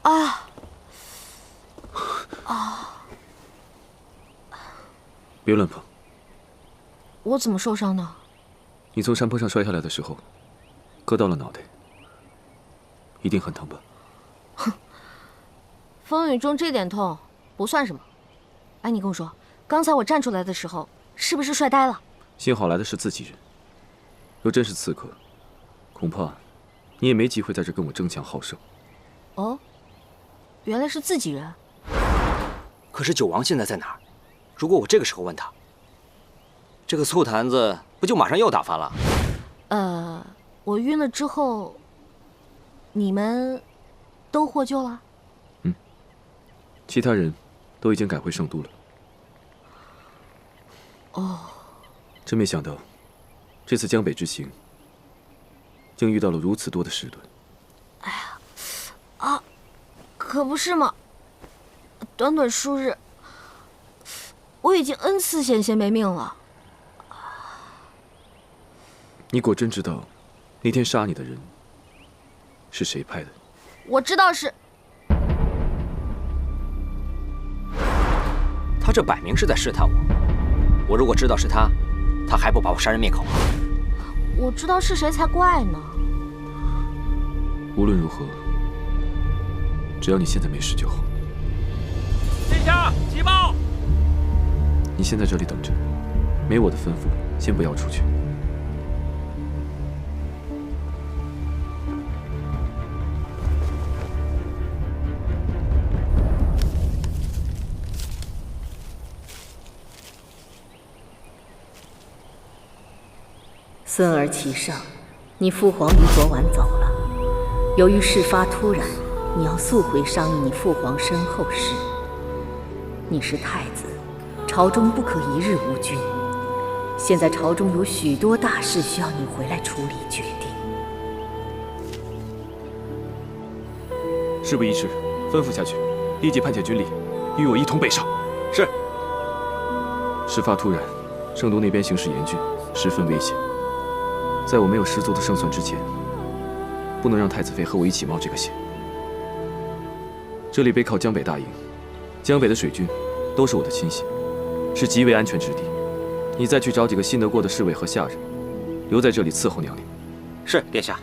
啊！啊！别乱碰。我怎么受伤呢？你从山坡上摔下来的时候，割到了脑袋，一定很疼吧？哼，风雨中这点痛不算什么。哎，你跟我说，刚才我站出来的时候，是不是摔呆了？幸好来的是自己人，若真是刺客，恐怕你也没机会在这跟我争强好胜。哦，原来是自己人。可是九王现在在哪儿？如果我这个时候问他，这个醋坛子不就马上又打翻了？我晕了之后，你们都获救了？嗯，其他人都已经赶回圣都了。哦，真没想到，这次江北之行，竟遇到了如此多的事端。哎呀，啊，可不是嘛！短短数日，我已经 N 次险些没命了。你果真知道，那天杀你的人是谁派的？我知道是。他这摆明是在试探我。我如果知道是他，他还不把我杀人灭口啊？我知道是谁才怪呢。无论如何，只要你现在没事就好。殿下，急报！你先在这里等着，没我的吩咐，先不要出去。孙儿启圣，你父皇于昨晚走了。由于事发突然，你要速回商议你父皇身后事。你是太子，朝中不可一日无君。现在朝中有许多大事需要你回来处理决定。事不宜迟，吩咐下去，立即派遣军力，与我一同北上。是。事发突然，圣都那边形势严峻，十分危险。在我没有十足的胜算之前，不能让太子妃和我一起冒这个险。这里背靠江北大营，江北的水军都是我的亲信，是极为安全之地。你再去找几个信得过的侍卫和下人，留在这里伺候娘娘。是，殿下。